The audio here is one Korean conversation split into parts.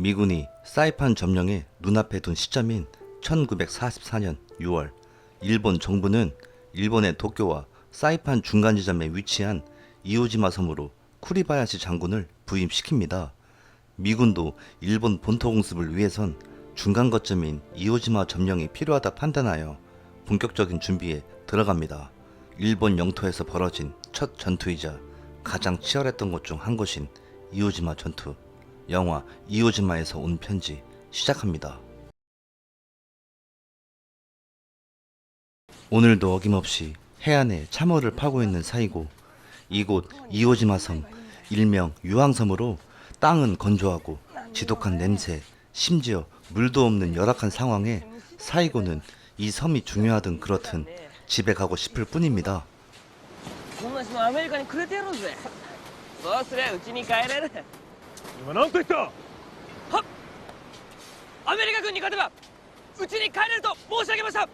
미군이 사이판 점령에 눈앞에 둔 시점인 1944년 6월, 일본 정부는 일본의 도쿄와 사이판 중간 지점에 위치한 이오지마 섬으로 쿠리바야시 장군을 부임시킵니다. 미군도 일본 본토 공습을 위해선 중간 거점인 이오지마 점령이 필요하다 판단하여 본격적인 준비에 들어갑니다. 일본 영토에서 벌어진 첫 전투이자 가장 치열했던 것 중 한 것인 이오지마 전투. 영화 이오지마에서 온 편지 시작합니다. 오늘도 어김없이 해안에 참호를 파고 있는 사이고, 이곳 이오지마 섬, 일명 유황섬으로 땅은 건조하고 지독한 냄새, 심지어 물도 없는 열악한 상황에 사이고는 이 섬이 중요하든 그렇든 집에 가고 싶을 뿐입니다. こんな島アメリカにくれてやろうぜ。そうすりゃうちに帰れる。今何と言った。はっ、アメリカ軍に勝てばうちに帰れると申し上げました。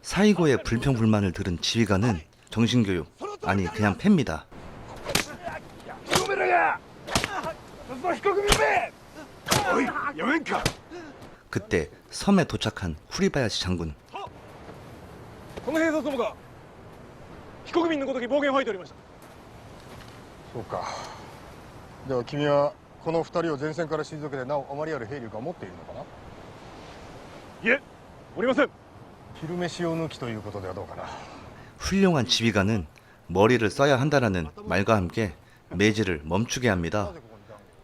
사이고의 불평불만을 들은 지휘관은 정신교육, 아니 그냥 팹니다. 止めろや。被告人め。おい、やめんか。 그때 섬에 도착한 쿠리바야시 장군. この兵卒どもが被告人のごとき暴言を吐いておりました。そうか。では君はこの二人を前線から退けてなお余りある兵力を持っているのかな。いえ、おりません。 昼飯を抜きということではどうかな。 훌륭한 지휘관은 머리를 써야 한다라는 말과 함께 매질을 멈추게 합니다.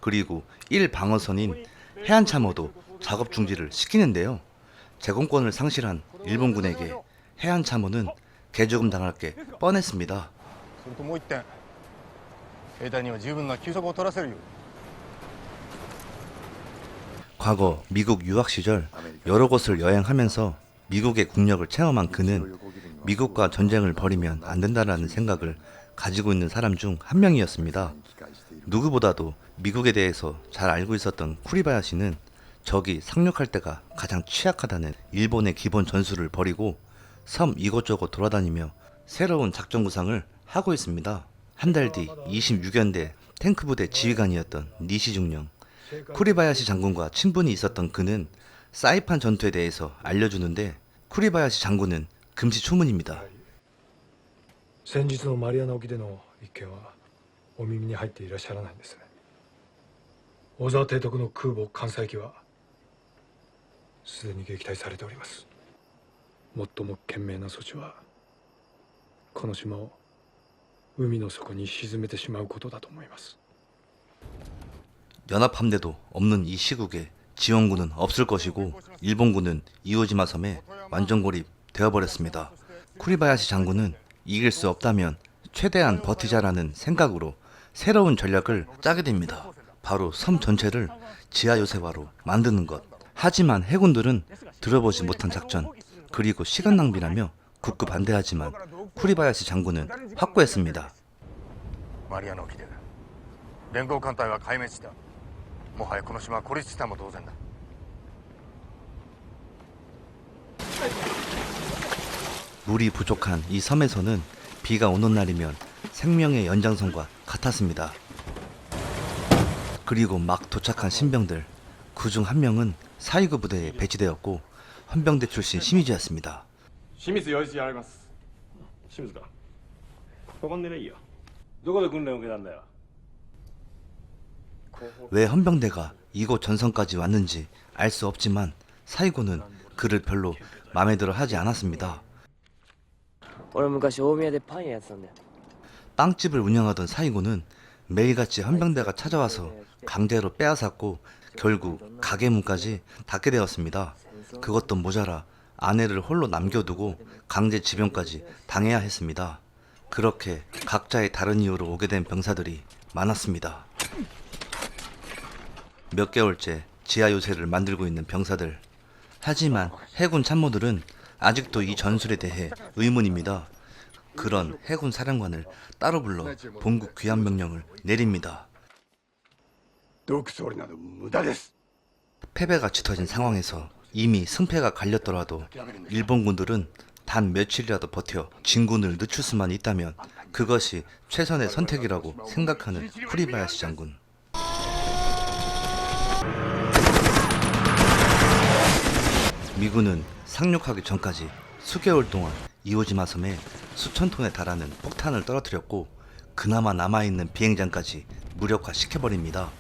그리고 1방어선인 해안참호도 작업 중지를 시키는데요. 제공권을 상실한 일본군에게 해안참호는 개죽음 당할 게 뻔했습니다. それともう一点、兵隊には十分な休息を取らせるように。 과거 미국 유학 시절 여러 곳을 여행하면서 미국의 국력을 체험한 그는 미국과 전쟁을 벌이면 안 된다라는 생각을 가지고 있는 사람 중 한 명이었습니다. 누구보다도 미국에 대해서 잘 알고 있었던 쿠리바야시는 적이 상륙할 때가 가장 취약하다는 일본의 기본 전술을 버리고 섬 이곳저곳 돌아다니며 새로운 작전 구상을 하고 있습니다. 한 달 뒤 26연대 탱크부대 지휘관이었던 니시중령, 쿠리바야시 장군과 친분이 있었던 그는 사이판 전투에 대해서 알려주는데 쿠리바야시 장군은 금시초문입니다. 先日のマリアナ沖での一件はお耳に入っていらっしゃらないんですね。小沢提督の空母艦載機はすでに撃退されております。最も賢明な措置はこの島を海の底に沈めてしまうことだと思います。 연합함대도 없는 이 시국에 지원군은 없을 것이고 일본군은 이오지마 섬에 완전 고립되어버렸습니다. 쿠리바야시 장군은 이길 수 없다면 최대한 버티자라는 생각으로 새로운 전략을 짜게 됩니다. 바로 섬 전체를 지하 요새화로 만드는 것. 하지만 해군들은 들어보지 못한 작전, 그리고 시간 낭비라며 굳고 반대하지만 쿠리바야시 장군은 확고했습니다. マリアナ沖で連合艦隊は壊滅した。もはやこの島は孤立したも同然だ。 물이 부족한 이 섬에서는 비가 오는 날이면 생명의 연장선과 같았습니다. 그리고 막 도착한 신병들, 그중 한 명은 사이구 부대에 배치되었고 헌병대 출신 시미즈였습니다. 清水洋一やります。清水か。ここんでねいいよ。どこで訓練を受けたんだよ。 왜 헌병대가 이곳 전선까지 왔는지 알 수 없지만 사이고는 그를 별로 마음에 들어 하지 않았습니다. 俺昔大宮でパン屋やってたんだよ。 빵집을 운영하던 사이고는 매일같이 헌병대가 찾아와서 강제로 빼앗았고 결국 가게 문까지 닫게 되었습니다. 그것도 모자라 아내를 홀로 남겨두고 강제 집용까지 당해야 했습니다. 그렇게 각자의 다른 이유로 오게 된 병사들이 많았습니다. 몇 개월째 지하 요새를 만들고 있는 병사들. 하지만 해군 참모들은 아직도 이 전술에 대해 의문입니다. 그런 해군 사령관을 따로 불러 본국 귀환 명령을 내립니다. 毒総理など無駄です。 패배가 짙어진 상황에서 이미 승패가 갈렸더라도 일본군들은 단 며칠이라도 버텨 진군을 늦출 수만 있다면 그것이 최선의 선택이라고 생각하는 쿠리바야시 장군. 미군은 상륙하기 전까지 수개월 동안 이오지마 섬에 수천 톤에 달하는 폭탄을 떨어뜨렸고 그나마 남아있는 비행장까지 무력화시켜버립니다.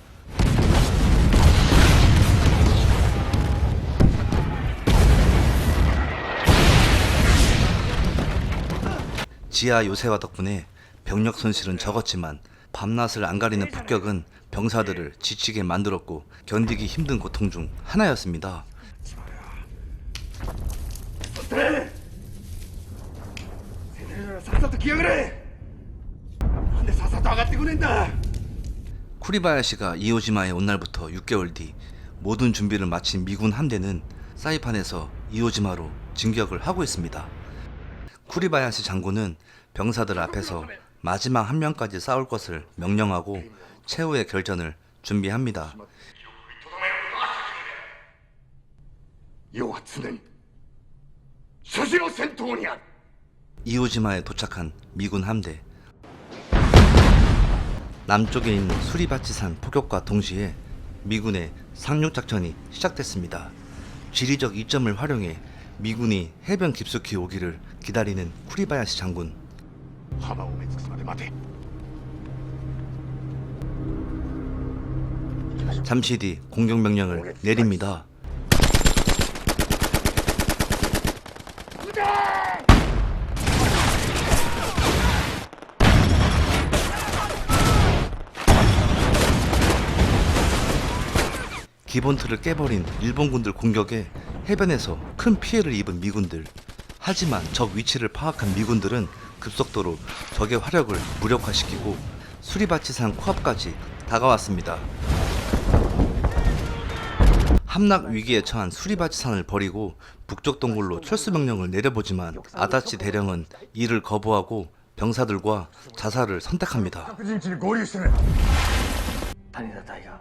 지하 요새화 덕분에 병력 손실은 적었지만 밤낮을 안 가리는 폭격은 병사들을 지치게 만들었고 견디기 힘든 고통 중 하나였습니다. 쿠리바야시가 이오지마에 온 날부터 6개월 뒤 모든 준비를 마친 미군 함대는 사이판에서 이오지마로 진격을 하고 있습니다. 쿠리바야시 장군은 병사들 앞에서 마지막 한 명까지 싸울 것을 명령하고 최후의 결전을 준비합니다. 世は常に筋の先頭にある。 이오지마에 도착한 미군 함대. 남쪽에 있는 수리바치산 포격과 동시에 미군의 상륙작전이 시작됐습니다. 지리적 이점을 활용해 미군이 해변 깊숙이 오기를 기다리는 쿠리바야시 장군. 幅を埋め尽くすまで待て。 잠시 뒤 공격명령을 내립니다. 기본틀을 깨버린 일본군들 공격에 해변에서 큰 피해를 입은 미군들. 하지만 적 위치를 파악한 미군들은 급속도로 적의 화력을 무력화시키고 수리바치산 코앞까지 다가왔습니다. 함락 위기에 처한 수리바치산을 버리고 북쪽 동굴로 철수 명령을 내려보지만 아다치 대령은 이를 거부하고 병사들과 자살을 선택합니다. 各陣地に合流してね。種田隊が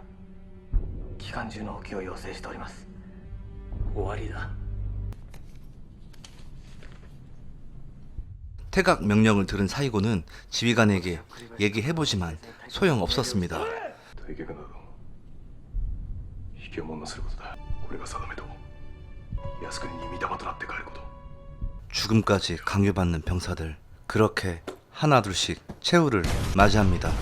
機関銃の補給を要請しております。終わりだ。 퇴각 명령을 들은 사이고는 지휘관에게 얘기해보지만 소용없었습니다. 退却など引きをもんなすることだ。これが定めと靖国に御霊となって帰ること。 죽음까지 강요받는 병사들. 그렇게 하나둘씩 최후를 맞이합니다.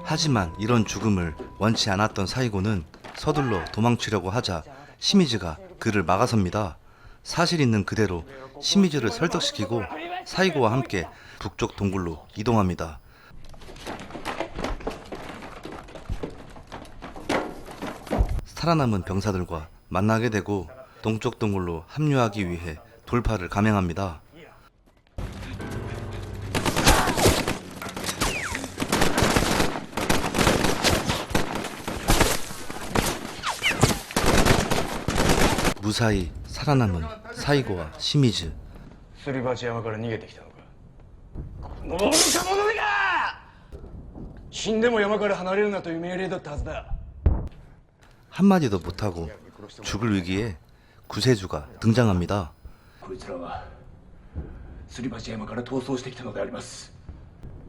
하지만 이런 죽음을 원치 않았던 사이고는 서둘러 도망치려고 하자 시미즈가 그를 막아섭니다. 사실 있는 그대로 시미즈를 설득시키고 사이고와 함께 북쪽 동굴로 이동합니다. 살아남은 병사들과 만나게 되고 동쪽 동굴로 합류하기 위해 돌파를 감행합니다. 무사히 살아남은 사이고와 시미즈. すり鉢山から逃げてきたのか。この愚か者が！死んでも山から離れるなという命令だったはずだ。 한마디도 못하고 죽을 위기에 구세주가 등장합니다. こいつらはすり鉢山から逃走してきたのであります。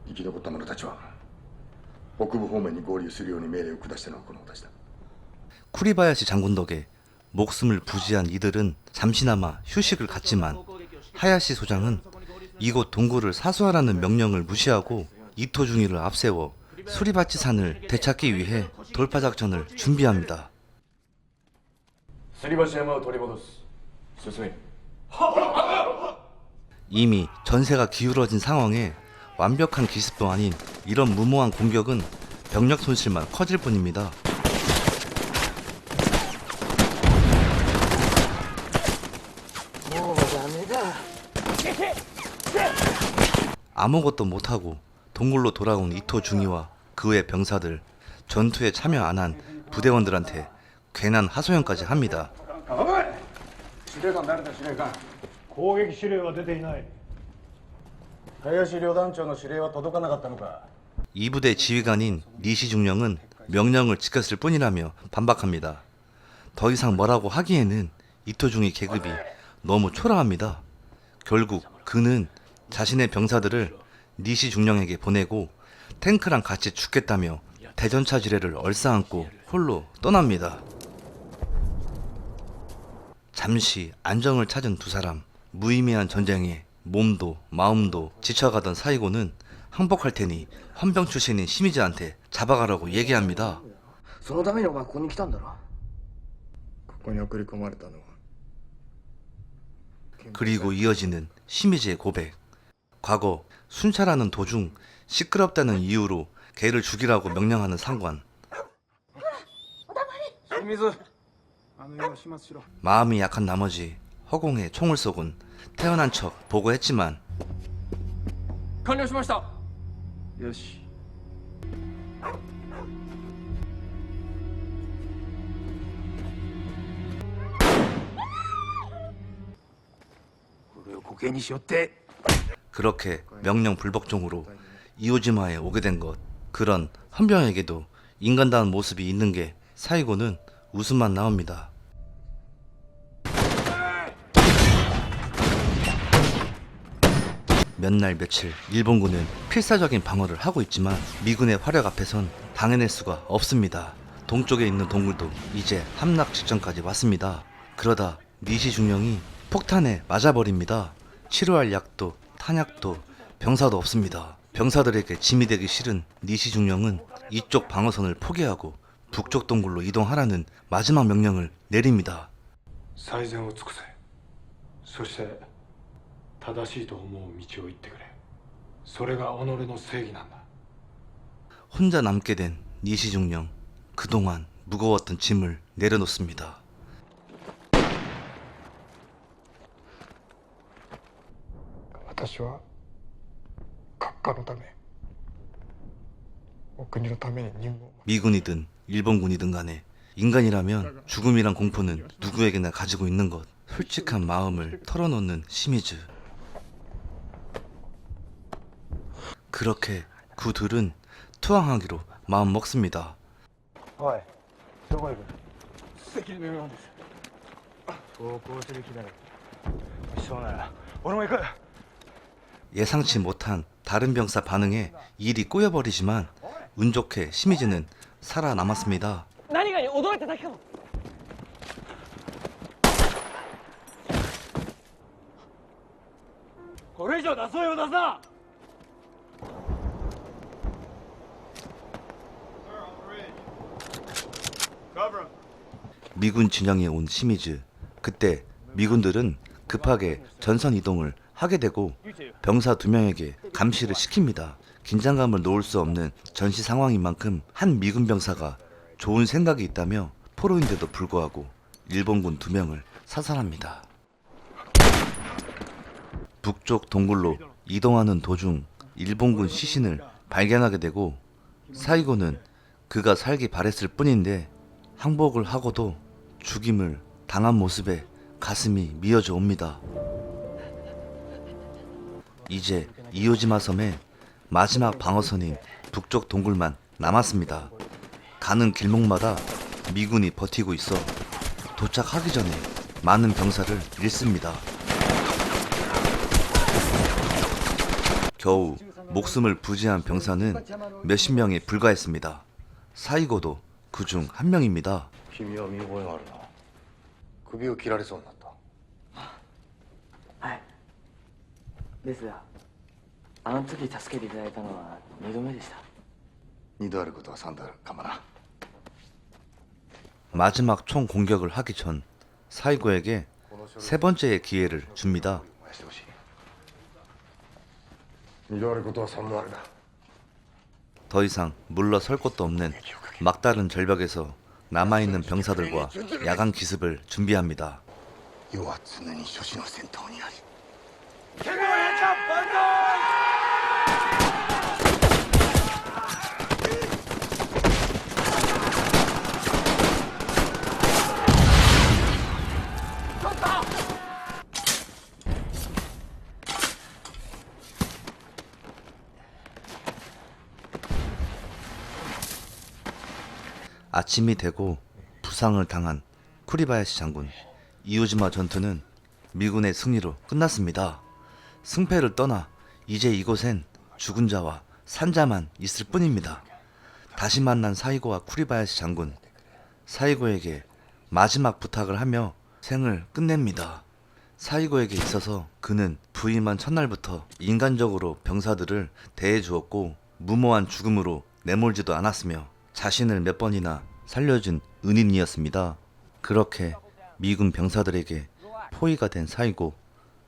生き残った者たちは北部方面に合流するように命令を下したのはこの私だ。 쿠리바야시 장군 덕에 목숨을 부지한 이들은 잠시나마 휴식을 갖지만 하야시 소장은 이곳 동굴을 사수하라는 명령을 무시하고 이토중이를 앞세워 수리바치산을 되찾기 위해 돌파 작전을 준비합니다. すり鉢山を取り戻す。進め。 이미 전세가 기울어진 상황에 완벽한 기습도 아닌 이런 무모한 공격은 병력 손실만 커질 뿐입니다. 아무것도 못하고 동굴로 돌아온 이토 중이와 그의 병사들, 전투에 참여 안 한 부대원들한테 괜한 하소연까지 합니다. 司令官誰だ司令官。攻撃指令は出ていない。林旅団長の指令は届かなかったのか。 이 부대 지휘관인 니시 중령은 명령을 지켰을 뿐이라며 반박합니다. 더 이상 뭐라고 하기에는 이토 중이 계급이 너무 초라합니다. 결국 그는 자신의 병사들을 니시 중령에게 보내고 탱크랑 같이 죽겠다며 대전차 지뢰를 얼싸안고 홀로 떠납니다. 잠시 안정을 찾은 두 사람. 무의미한 전쟁에 몸도 마음도 지쳐가던 사이고는 항복할 테니 헌병 출신인 시미즈한테 잡아가라고 얘기합니다. そのためにお前ここに来たんだろ。ここに送り込まれたのは 그리고 이어지는 시미즈의 고백. 과거 순찰하는 도중 시끄럽다는 이유로 개를 죽이라고 명령하는 상관. 마음이 약한 나머지 허공에 총을 쏘곤 태어난 척 보고했지만 完了しました。よし。これを固形にしよって。 그렇게 명령 불복종으로 이오지마에 오게 된 것. 그런 헌병에게도 인간다운 모습이 있는 게 사이고는 웃음만 나옵니다. 몇 날 며칠 일본군은 필사적인 방어를 하고 있지만 미군의 화력 앞에선 당해낼 수가 없습니다. 동쪽에 있는 동굴도 이제 함락 직전까지 왔습니다. 그러다 니시 중령이 폭탄에 맞아버립니다. 치료할 약도 탄약도 병사도 없습니다. 병사들에게 짐이 되기 싫은 니시 중령은 이쪽 방어선을 포기하고 북쪽 동굴로 이동하라는 마지막 명령을 내립니다. 最善を尽くせ。そして正しいと思う道を行ってくれ。それが己の正義なんだ。 혼자 남게 된 니시 중령. 그동안 무거웠던 짐을 내려놓습니다. 私は閣下のためお国のために任務を 미군이든 일본군이든 간에 인간이라면 죽음이란 공포는 누구에게나 가지고 있는 것. 솔직한 마음을 털어놓는 시미즈. 그렇게 그 둘은 투항하기로 마음 먹습니다. おいどこ行く関のようです投降する気だろそうなら俺も行く 예상치 못한 다른 병사 반응에 일이 꼬여버리지만 운 좋게 시미즈는 살아남았습니다. 何が驚いただけかも。これ以上出そうよ出さ。 미군 진영에 온 시미즈. 그때 미군들은 급하게 전선 이동을 하게 되고 병사 2명에게 감시를 시킵니다. 긴장감을 놓을 수 없는 전시 상황인 만큼 한 미군 병사가 좋은 생각이 있다며 포로인데도 불구하고 일본군 2명을 사살합니다. 북쪽 동굴로 이동하는 도중 일본군 시신을 발견하게 되고 사이고는 그가 살기 바랬을 뿐인데 항복을 하고도 죽임을 당한 모습에 가슴이 미어져 옵니다. 이제 이오지마 섬의 마지막 방어선인 북쪽 동굴만 남았습니다. 가는 길목마다 미군이 버티고 있어 도착하기 전에 많은 병사를 잃습니다. 겨우 목숨을 부지한 병사는 몇십 명에 불과했습니다. 사이고도 그중 한 명입니다. 君は見覚えがあるな首を切られそうになった。はい。ですが、あの時助けていただいたのは2度目でした。2度あることは3度あるかもな。 마지막 총 공격을 하기 전 사이고에게 세 번째의 기회를 줍니다. 2度あることは3度あるな。 더 이상 물러설 곳도 없는 막다른 절벽에서 남아있는 병사들과 야간 기습을 준비합니다. 世は常に諸子の戦闘にあり。 아침이 되고 부상을 당한 쿠리바야시 장군. 이오지마 전투는 미군의 승리로 끝났습니다. 승패를 떠나 이제 이곳엔 죽은 자와 산자만 있을 뿐입니다. 다시 만난 사이고와 쿠리바야시 장군. 사이고에게 마지막 부탁을 하며 생을 끝냅니다. 사이고에게 있어서 그는 부임한 첫날부터 인간적으로 병사들을 대해주었고 무모한 죽음으로 내몰지도 않았으며 자신을 몇 번이나 살려준 은인이었습니다. 그렇게 미군 병사들에게 포위가 된 사이고,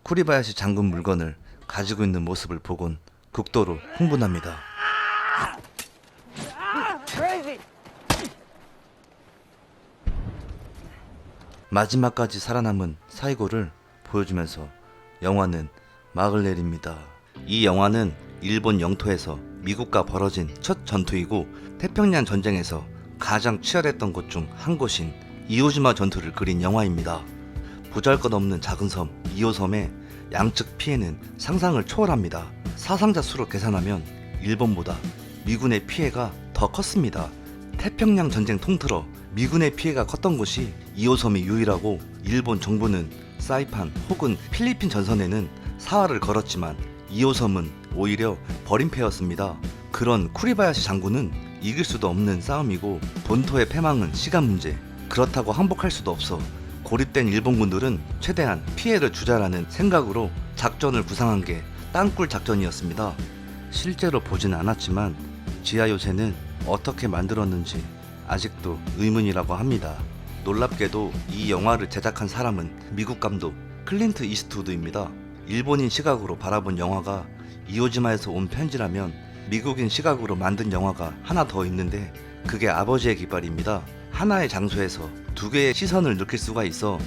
쿠리바야시 장군 물건을 가지고 있는 모습을 보곤 극도로 흥분합니다. 마지막까지 살아남은 사이고를 보여주면서 영화는 막을 내립니다. 이 영화는 일본 영토에서 미국과 벌어진 첫 전투이고 태평양 전쟁에서 가장 치열했던 곳 중 한 곳인 이오지마 전투를 그린 영화입니다. 보잘것없는 작은 섬 이오섬의 양측 피해는 상상을 초월합니다. 사상자 수로 계산하면 일본보다 미군의 피해가 더 컸습니다. 태평양 전쟁 통틀어 미군의 피해가 컸던 곳이 이오섬이 유일하고 일본 정부는 사이판 혹은 필리핀 전선에는 사활을 걸었지만 이오섬은 오히려 버림패였습니다. 그런 쿠리바야시 장군은 이길 수도 없는 싸움이고 본토의 패망은 시간 문제, 그렇다고 항복할 수도 없어 고립된 일본군들은 최대한 피해를 주자라는 생각으로 작전을 구상한 게 땅굴 작전이었습니다. 실제로 보진 않았지만 지하 요새는 어떻게 만들었는지 아직도 의문이라고 합니다. 놀랍게도 이 영화를 제작한 사람은 미국 감독 클린트 이스트우드입니다. 일본인 시각으로 바라본 영화가 이오지마에서 온 편지라면 미국인 시각으로 만든 영화가 하나 더 있는데 그게 아버지의 깃발입니다. 하나의 장소에서 두 개의 시선을 느낄 수가 있어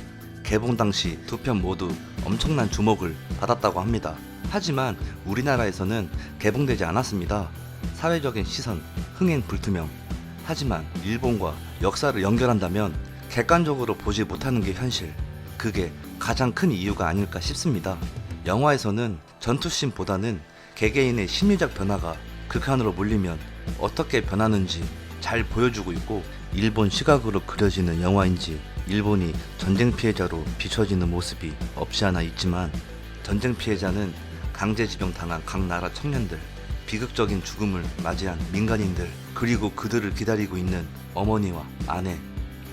개봉 당시 두 편 모두 엄청난 주목을 받았다고 합니다. 하지만 우리나라에서는 개봉되지 않았습니다. 사회적인 시선, 흥행 불투명. 하지만 일본과 역사를 연결한다면 객관적으로 보지 못하는 게 현실. 그게 가장 큰 이유가 아닐까 싶습니다. 영화에서는 전투씬보다는 개개인의 심리적 변화가 극한으로 몰리면 어떻게 변하는지 잘 보여주고 있고 일본 시각으로 그려지는 영화인지 일본이 전쟁 피해자로 비춰지는 모습이 없지 않아 있지만 전쟁 피해자는 강제집용 당한 각 나라 청년들, 비극적인 죽음을 맞이한 민간인들, 그리고 그들을 기다리고 있는 어머니와 아내,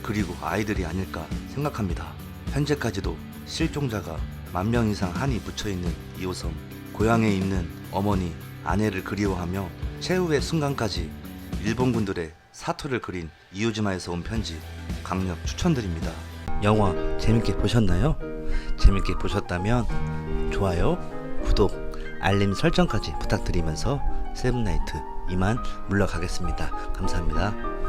그리고 아이들이 아닐까 생각합니다. 현재까지도 실종자가 10,000명 이상 한이 묻혀있는 이오섬, 고향에 있는 어머니, 아내를 그리워하며 최후의 순간까지 일본군들의 사투를 그린 이오지마에서 온 편지 강력 추천드립니다. 영화 재밌게 보셨나요? 재밌게 보셨다면 좋아요, 구독, 알림 설정까지 부탁드리면서 세븐나이트 이만 물러가겠습니다. 감사합니다.